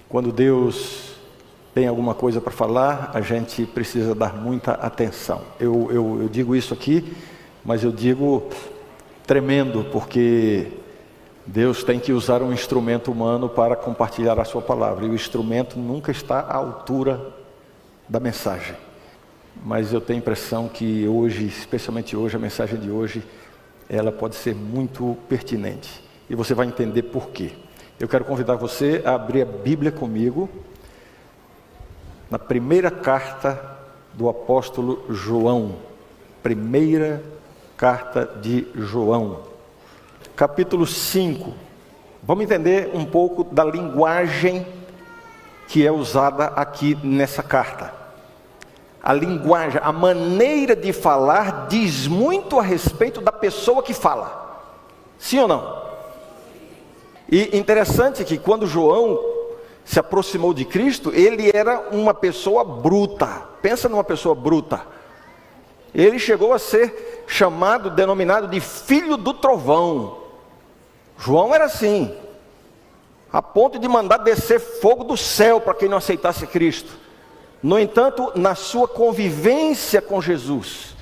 Quando Deus tem alguma coisa para falar, a gente precisa dar muita atenção. Eu digo isso aqui, mas eu digo tremendo, porque Deus tem que usar um instrumento humano para compartilhar a sua palavra, e o instrumento nunca está à altura da mensagem. Mas eu tenho a impressão que hoje, especialmente hoje, a mensagem de hoje, ela pode ser muito pertinente. E você vai entender por quê. Eu quero convidar você a abrir a Bíblia comigo, na primeira carta do apóstolo João. Primeira carta de João, capítulo 5. Vamos entender um pouco da linguagem que é usada aqui nessa carta. A linguagem, a maneira de falar diz muito a respeito da pessoa que fala. Sim ou não? E interessante que quando João se aproximou de Cristo, ele era uma pessoa bruta. Pensa numa pessoa bruta. Ele chegou a ser chamado, denominado de filho do trovão. João era assim, a ponto de mandar descer fogo do céu para quem não aceitasse Cristo. No entanto, na sua convivência com Jesus,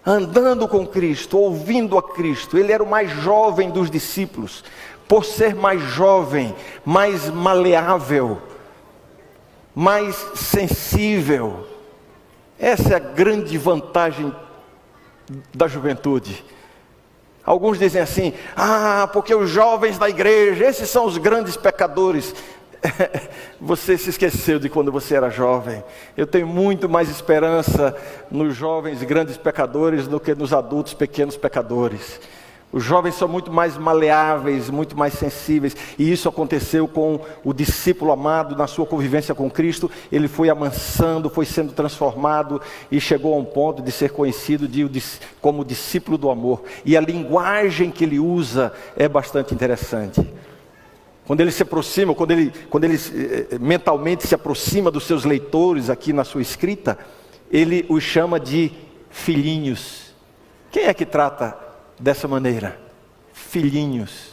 andando com Cristo, ouvindo a Cristo, ele era o mais jovem dos discípulos. Por ser mais jovem, mais maleável, mais sensível. Essa é a grande vantagem da juventude. Alguns dizem assim: porque os jovens da igreja, esses são os grandes pecadores. Você se esqueceu de quando você era jovem. Eu tenho muito mais esperança nos jovens grandes pecadores do que nos adultos pequenos pecadores. Os jovens são muito mais maleáveis, muito mais sensíveis. E isso aconteceu com o discípulo amado na sua convivência com Cristo. Ele foi amansando, foi sendo transformado e chegou a um ponto de ser conhecido como discípulo do amor. E a linguagem que ele usa é bastante interessante. Quando ele se aproxima, quando ele mentalmente se aproxima dos seus leitores aqui na sua escrita, ele os chama de filhinhos. Quem é que trata dessa maneira? Filhinhos.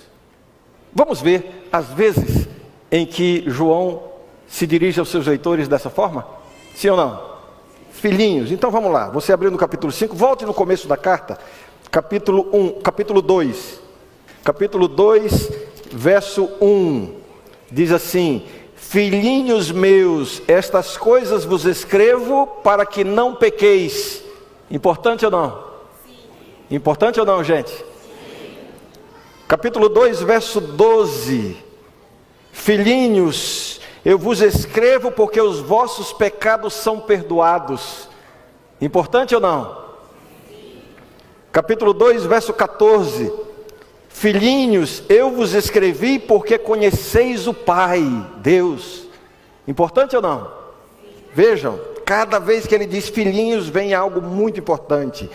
Vamos ver as vezes em que João se dirige aos seus leitores dessa forma? Sim ou não? Filhinhos. Então vamos lá. Você abriu no capítulo 5, volte no começo da carta. Capítulo 2. Capítulo 2, verso 1. Diz assim: filhinhos meus, estas coisas vos escrevo para que não pequeis. Importante ou não? Importante ou não, gente? Sim. Capítulo 2, verso 12. Filhinhos, eu vos escrevo porque os vossos pecados são perdoados. Importante ou não? Sim. Capítulo 2, verso 14. Filhinhos, eu vos escrevi porque conheceis o Pai, Deus. Importante ou não? Sim. Vejam, cada vez que ele diz filhinhos, vem algo muito importante.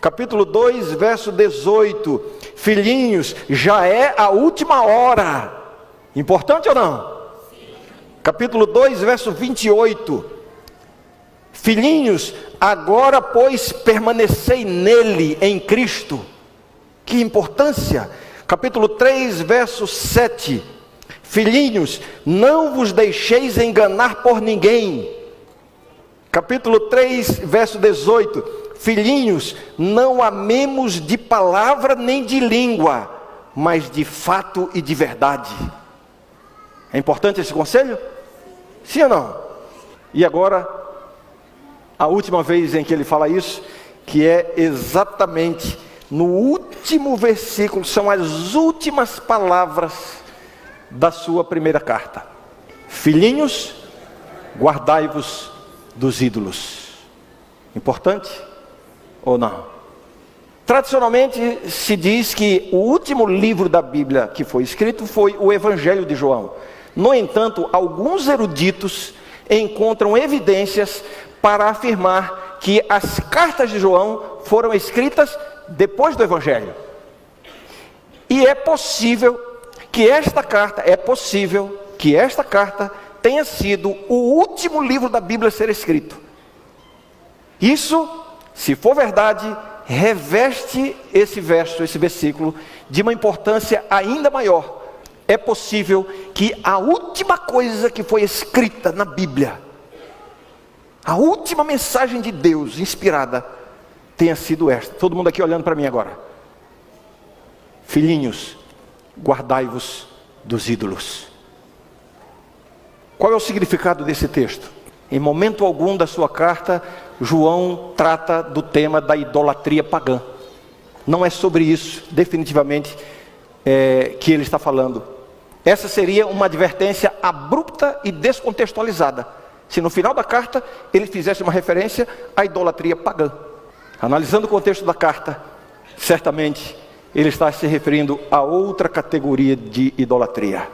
Capítulo 2, verso 18. Filhinhos, já é a última hora. Importante ou não? Sim. Capítulo 2, verso 28. Filhinhos, agora pois permanecei nele, em Cristo. Que importância. Capítulo 3, verso 7. Filhinhos, não vos deixeis enganar por ninguém. Capítulo 3, verso 18. Filhinhos, não amemos de palavra nem de língua, mas de fato e de verdade. É importante esse conselho? Sim ou não? E agora, a última vez em que ele fala isso, que é exatamente no último versículo, são as últimas palavras da sua primeira carta. Filhinhos, guardai-vos dos ídolos. Importante ou não? Tradicionalmente se diz que o último livro da Bíblia que foi escrito foi o Evangelho de João. No entanto, alguns eruditos encontram evidências para afirmar que as cartas de João foram escritas depois do Evangelho. E é possível que esta carta tenha sido o último livro da Bíblia a ser escrito. Isso, se for verdade, reveste esse versículo de uma importância ainda maior. é possível que a última coisa que foi escrita na Bíblia, a última mensagem de Deus inspirada, tenha sido esta. Todo mundo aqui olhando para mim agora. Filhinhos, guardai-vos dos ídolos. Qual é o significado desse texto? Em momento algum da sua carta, João trata do tema da idolatria pagã. Não é sobre isso, definitivamente, que ele está falando. Essa seria uma advertência abrupta e descontextualizada, se no final da carta ele fizesse uma referência à idolatria pagã. Analisando o contexto da carta, certamente ele está se referindo a outra categoria de idolatria,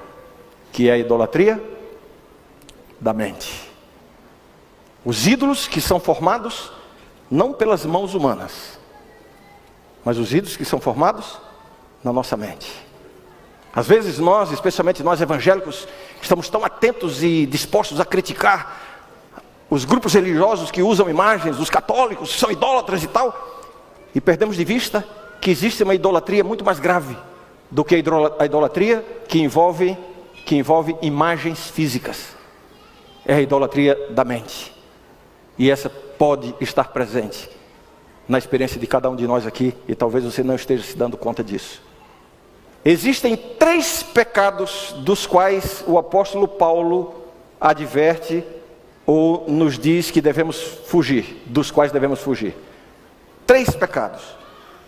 que é a idolatria da mente. Os ídolos que são formados não pelas mãos humanas, mas os ídolos que são formados na nossa mente. Às vezes nós, especialmente nós evangélicos, estamos tão atentos e dispostos a criticar os grupos religiosos que usam imagens, os católicos que são idólatras e tal, e perdemos de vista que existe uma idolatria muito mais grave do que a idolatria que envolve imagens físicas. É a idolatria da mente. E essa pode estar presente na experiência de cada um de nós aqui, e talvez você não esteja se dando conta disso. Existem 3 pecados dos quais o apóstolo Paulo adverte ou nos diz que devemos fugir, dos quais devemos fugir. 3 pecados.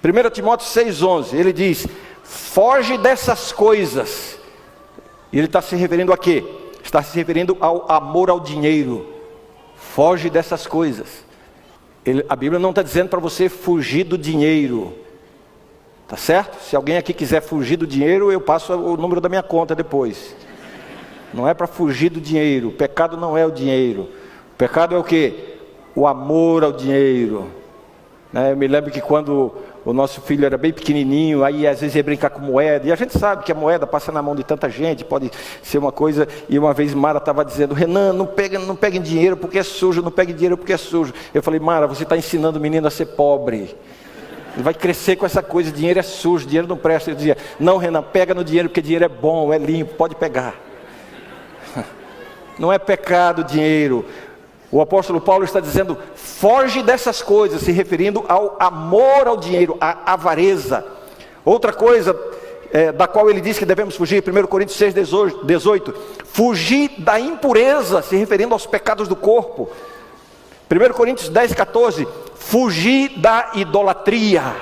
1 Timóteo 6,11, ele diz: foge dessas coisas. E ele está se referindo a quê? Está se referindo ao amor ao dinheiro. Foge dessas coisas. A Bíblia não está dizendo para você fugir do dinheiro. Tá certo? Se alguém aqui quiser fugir do dinheiro, eu passo o número da minha conta depois. Não é para fugir do dinheiro. O pecado não é o dinheiro. O pecado é o quê? O amor ao dinheiro. Eu me lembro que quando o nosso filho era bem pequenininho, aí às vezes ia brincar com moeda, e a gente sabe que a moeda passa na mão de tanta gente, pode ser uma coisa, e uma vez Mara estava dizendo: Renan, não peguem dinheiro porque é sujo, não peguem dinheiro porque é sujo. Eu falei: Mara, você está ensinando o menino a ser pobre. Ele vai crescer com essa coisa, dinheiro é sujo, dinheiro não presta. Eu dizia: não, Renan, pega no dinheiro porque dinheiro é bom, é limpo, pode pegar. Não é pecado o dinheiro. O apóstolo Paulo está dizendo: foge dessas coisas, se referindo ao amor ao dinheiro, à avareza. Outra coisa da qual ele diz que devemos fugir, 1 Coríntios 6,18, fugir da impureza, se referindo aos pecados do corpo. 1 Coríntios 10,14, fugir da idolatria.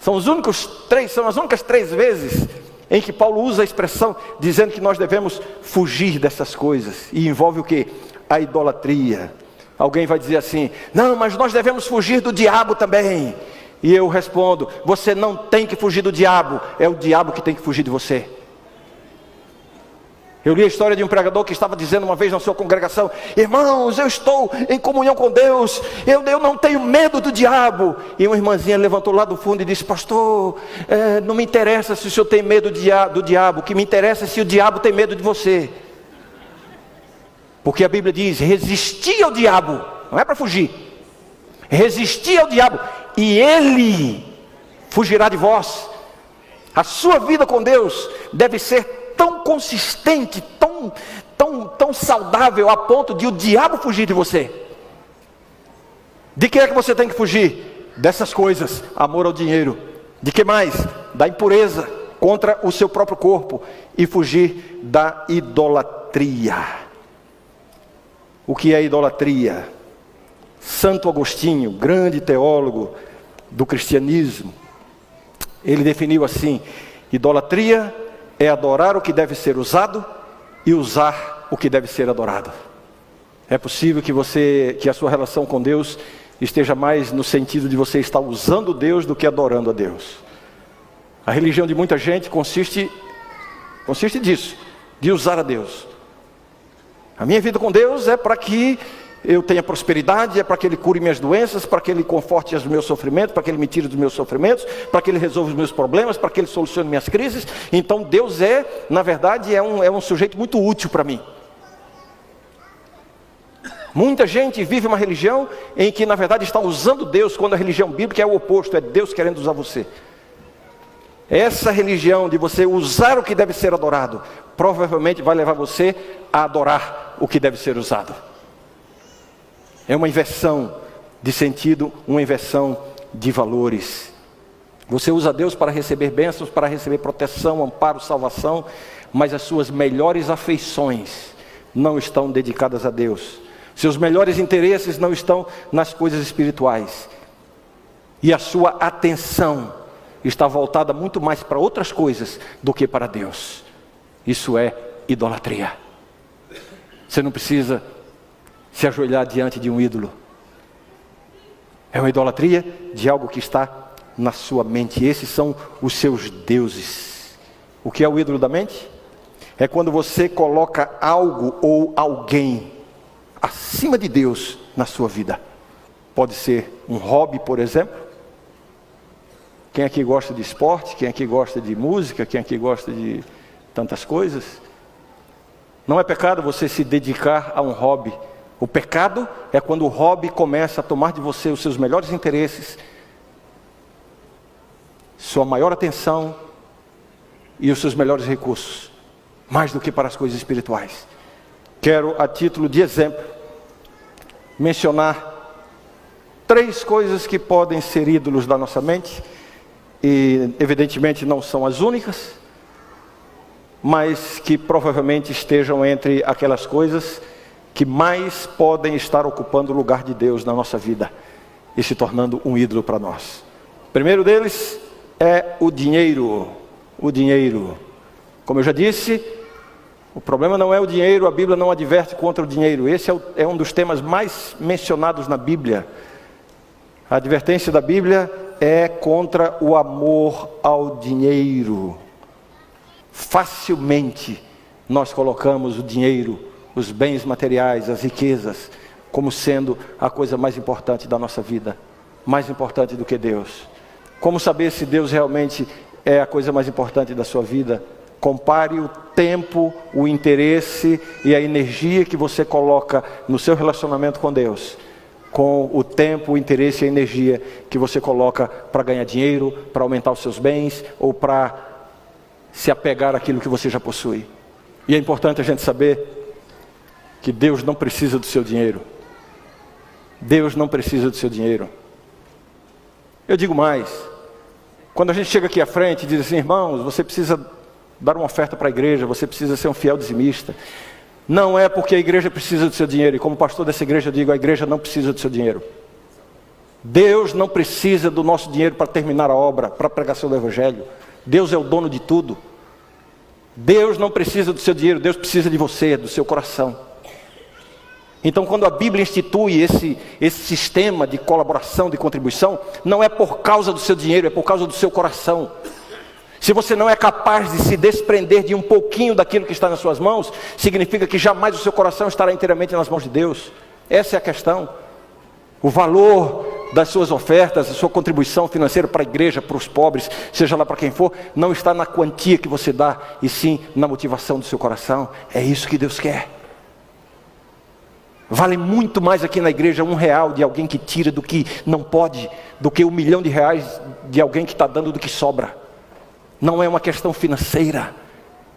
São as únicas 3 vezes em que Paulo usa a expressão dizendo que nós devemos fugir dessas coisas. E envolve o quê? A idolatria. Alguém vai dizer assim: não, mas nós devemos fugir do diabo também. E eu respondo: você não tem que fugir do diabo, é o diabo que tem que fugir de você. Eu li a história de um pregador que estava dizendo uma vez na sua congregação: irmãos, eu estou em comunhão com Deus, eu não tenho medo do diabo. E uma irmãzinha levantou lá do fundo e disse: pastor, não me interessa se o senhor tem medo do diabo, o que me interessa é se o diabo tem medo de você. Porque a Bíblia diz: resistir ao diabo, não é para fugir, resistir ao diabo e ele fugirá de vós. A sua vida com Deus deve ser tão consistente, tão saudável, a ponto de o diabo fugir de você. De que é que você tem que fugir? Dessas coisas: amor ao dinheiro. De que mais? Da impureza contra o seu próprio corpo. E fugir da idolatria. O que é idolatria? Santo Agostinho, grande teólogo do cristianismo, ele definiu assim: idolatria é adorar o que deve ser usado e usar o que deve ser adorado. É possível que a sua relação com Deus esteja mais no sentido de você estar usando Deus do que adorando a Deus. A religião de muita gente consiste disso, de usar a Deus. A minha vida com Deus é para que eu tenha prosperidade, é para que Ele cure minhas doenças, para que Ele conforte os meus sofrimentos, para que Ele me tire dos meus sofrimentos, para que Ele resolva os meus problemas, para que Ele solucione minhas crises. Então Deus na verdade, é um sujeito muito útil para mim. Muita gente vive uma religião em que na verdade está usando Deus, quando a religião bíblica é o oposto, é Deus querendo usar você. Essa religião de você usar o que deve ser adorado, provavelmente vai levar você a adorar o que deve ser usado. É uma inversão de sentido, uma inversão de valores. Você usa Deus para receber bênçãos, para receber proteção, amparo, salvação, mas as suas melhores afeições não estão dedicadas a Deus. Seus melhores interesses não estão nas coisas espirituais. E a sua atenção está voltada muito mais para outras coisas do que para Deus. Isso é idolatria. Você não precisa se ajoelhar diante de um ídolo. É uma idolatria de algo que está na sua mente. Esses são os seus deuses. O que é o ídolo da mente? É quando você coloca algo ou alguém acima de Deus na sua vida. Pode ser um hobby, por exemplo. Quem aqui gosta de esporte? Quem aqui gosta de música? Quem aqui gosta de tantas coisas? Não é pecado você se dedicar a um hobby. O pecado é quando o hobby começa a tomar de você os seus melhores interesses, sua maior atenção e os seus melhores recursos, mais do que para as coisas espirituais. Quero, a título de exemplo, mencionar 3 coisas que podem ser ídolos da nossa mente, e evidentemente não são as únicas, mas que provavelmente estejam entre aquelas coisas que mais podem estar ocupando o lugar de Deus na nossa vida e se tornando um ídolo para nós. O primeiro deles é o dinheiro. O dinheiro. Como eu já disse, o problema não é o dinheiro, a Bíblia não adverte contra o dinheiro. Esse é um dos temas mais mencionados na Bíblia. A advertência da Bíblia é contra o amor ao dinheiro. Facilmente nós colocamos o dinheiro, os bens materiais, as riquezas, como sendo a coisa mais importante da nossa vida, mais importante do que Deus. Como saber se Deus realmente é a coisa mais importante da sua vida? Compare o tempo, o interesse e a energia que você coloca no seu relacionamento com Deus, com o tempo, o interesse e a energia que você coloca para ganhar dinheiro, para aumentar os seus bens ou para se apegar àquilo que você já possui. E é importante a gente saber que Deus não precisa do seu dinheiro. Deus não precisa do seu dinheiro. Eu digo mais, quando a gente chega aqui à frente e diz assim, irmãos, você precisa dar uma oferta para a igreja, você precisa ser um fiel dizimista. Não é porque a igreja precisa do seu dinheiro, e como pastor dessa igreja eu digo, a igreja não precisa do seu dinheiro. Deus não precisa do nosso dinheiro para terminar a obra, para a pregação do evangelho. Deus é o dono de tudo. Deus não precisa do seu dinheiro, Deus precisa de você, do seu coração. Então quando a Bíblia institui esse sistema de colaboração, de contribuição, não é por causa do seu dinheiro, é por causa do seu coração. Se você não é capaz de se desprender de um pouquinho daquilo que está nas suas mãos, significa que jamais o seu coração estará inteiramente nas mãos de Deus. Essa é a questão. O valor das suas ofertas, a sua contribuição financeira para a igreja, para os pobres, seja lá para quem for, não está na quantia que você dá, e sim na motivação do seu coração. É isso que Deus quer. Vale muito mais aqui na igreja R$1 de alguém que tira do que não pode, do que R$1 milhão de alguém que está dando do que sobra. Não é uma questão financeira,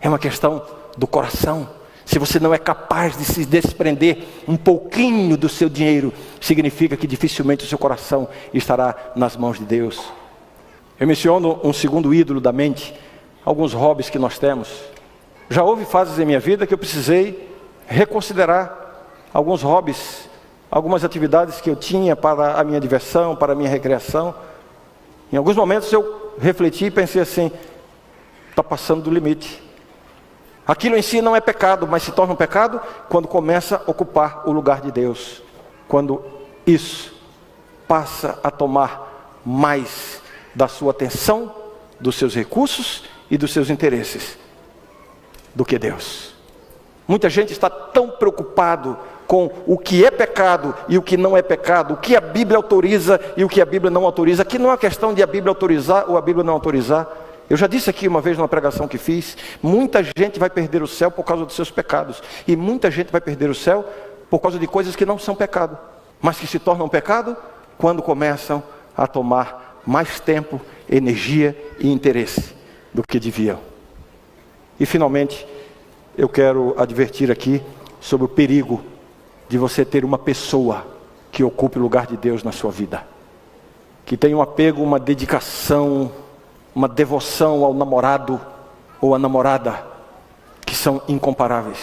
é uma questão do coração. Se você não é capaz de se desprender um pouquinho do seu dinheiro, significa que dificilmente o seu coração estará nas mãos de Deus. Eu menciono um segundo ídolo da mente, alguns hobbies que nós temos. Já houve fases em minha vida que eu precisei reconsiderar alguns hobbies, algumas atividades que eu tinha para a minha diversão, para a minha recreação. Em alguns momentos eu refleti e pensei assim, está passando do limite. Aquilo em si não é pecado, mas se torna um pecado quando começa a ocupar o lugar de Deus. Quando isso passa a tomar mais da sua atenção, dos seus recursos e dos seus interesses do que Deus. Muita gente está tão preocupado com o que é pecado e o que não é pecado, o que a Bíblia autoriza e o que a Bíblia não autoriza. Aqui não é uma questão de a Bíblia autorizar ou a Bíblia não autorizar. Eu já disse aqui uma vez numa pregação que fiz, muita gente vai perder o céu por causa dos seus pecados, e muita gente vai perder o céu por causa de coisas que não são pecado, mas que se tornam pecado quando começam a tomar mais tempo, energia e interesse do que deviam. E finalmente, eu quero advertir aqui sobre o perigo de você ter uma pessoa que ocupe o lugar de Deus na sua vida, que tenha um apego, uma dedicação, uma devoção ao namorado ou à namorada, que são incomparáveis.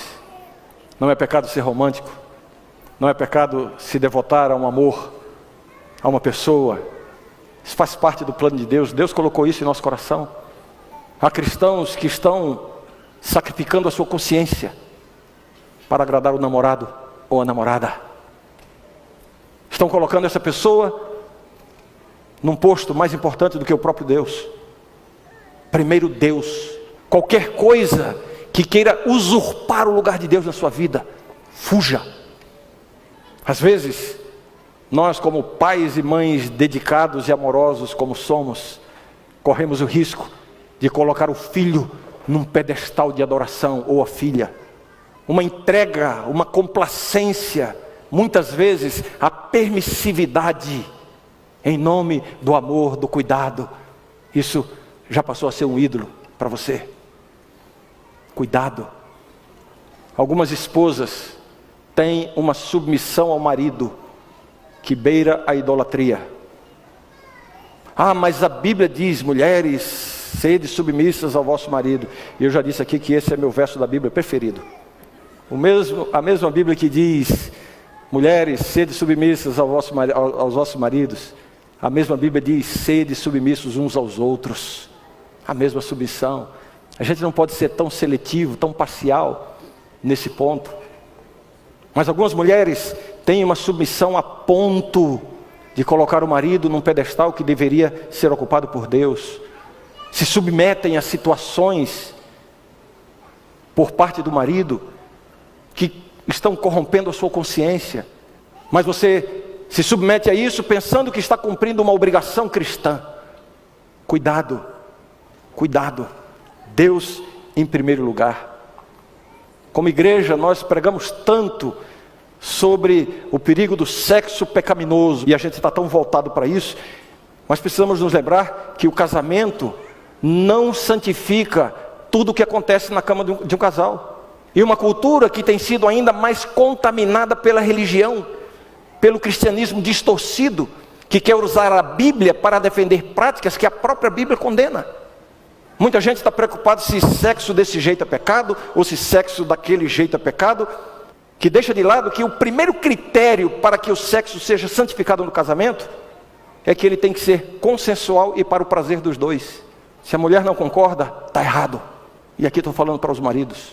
Não é pecado ser romântico, não é pecado se devotar a um amor, a uma pessoa. Isso faz parte do plano de Deus. Deus colocou isso em nosso coração. Há cristãos que estão sacrificando a sua consciência para agradar o namorado ou a namorada. Estão colocando essa pessoa num posto mais importante do que o próprio Deus. Primeiro Deus. Qualquer coisa que queira usurpar o lugar de Deus na sua vida, fuja. Às vezes, nós como pais e mães dedicados e amorosos como somos, corremos o risco de colocar o filho num pedestal de adoração, ou a filha. Uma entrega, uma complacência, muitas vezes a permissividade, em nome do amor, do cuidado. Isso já passou a ser um ídolo para você. Cuidado. Algumas esposas têm uma submissão ao marido que beira a idolatria. Ah, mas a Bíblia diz, mulheres, sede submissas ao vosso marido. E eu já disse aqui que esse é meu verso da Bíblia preferido. A mesma Bíblia que diz, mulheres, sede submissas aos vossos maridos. A mesma Bíblia diz, sede submissos uns aos outros. A mesma submissão. A gente não pode ser tão seletivo, tão parcial nesse ponto. Mas algumas mulheres têm uma submissão a ponto de colocar o marido num pedestal que deveria ser ocupado por Deus. Se submetem a situações por parte do marido que estão corrompendo a sua consciência. Mas você se submete a isso pensando que está cumprindo uma obrigação cristã. Cuidado, cuidado. Deus em primeiro lugar. Como igreja, nós pregamos tanto sobre o perigo do sexo pecaminoso, e a gente está tão voltado para isso, mas precisamos nos lembrar que o casamento não santifica tudo o que acontece na cama de um casal. E uma cultura que tem sido ainda mais contaminada pela religião, pelo cristianismo distorcido, que quer usar a Bíblia para defender práticas que a própria Bíblia condena. Muita gente está preocupada se sexo desse jeito é pecado, ou se sexo daquele jeito é pecado, que deixa de lado que o primeiro critério para que o sexo seja santificado no casamento, é que ele tem que ser consensual e para o prazer dos dois. Se a mulher não concorda, está errado. E aqui estou falando para os maridos.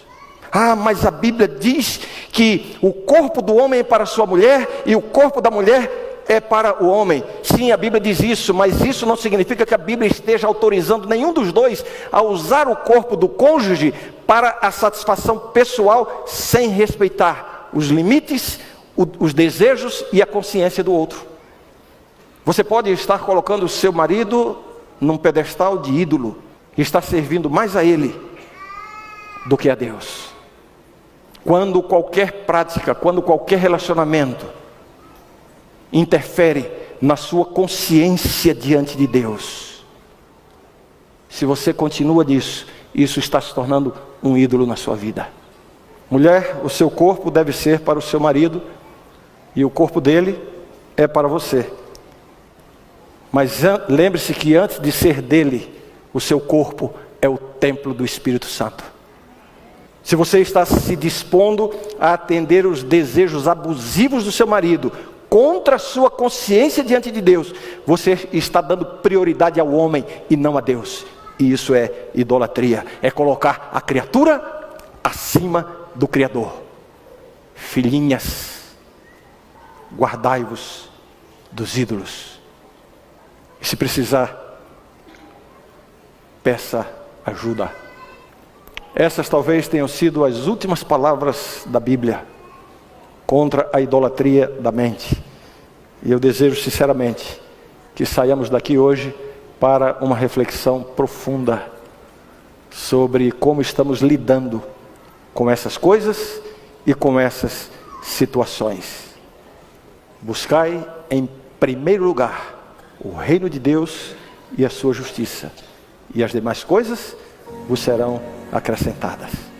Ah, mas a Bíblia diz que o corpo do homem é para a sua mulher, e o corpo da mulher é para o homem. Sim, a Bíblia diz isso, mas isso não significa que a Bíblia esteja autorizando nenhum dos dois a usar o corpo do cônjuge para a satisfação pessoal, sem respeitar os limites, os desejos e a consciência do outro. Você pode estar colocando o seu marido num pedestal de ídolo, e está servindo mais a ele do que a Deus. Quando qualquer prática, quando qualquer relacionamento interfere na sua consciência diante de Deus, se você continua nisso, isso está se tornando um ídolo na sua vida. Mulher, o seu corpo deve ser para o seu marido, e o corpo dele é para você. Mas lembre-se que antes de ser dele, o seu corpo é o templo do Espírito Santo. Se você está se dispondo a atender os desejos abusivos do seu marido, contra a sua consciência diante de Deus, você está dando prioridade ao homem e não a Deus. E isso é idolatria, é colocar a criatura acima do Criador. Filhinhas, guardai-vos dos ídolos. E se precisar, peça ajuda. Essas talvez tenham sido as últimas palavras da Bíblia contra a idolatria da mente. E eu desejo sinceramente que saiamos daqui hoje para uma reflexão profunda sobre como estamos lidando com essas coisas e com essas situações. Buscai em primeiro lugar o reino de Deus e a sua justiça, e as demais coisas vos serão acrescentadas.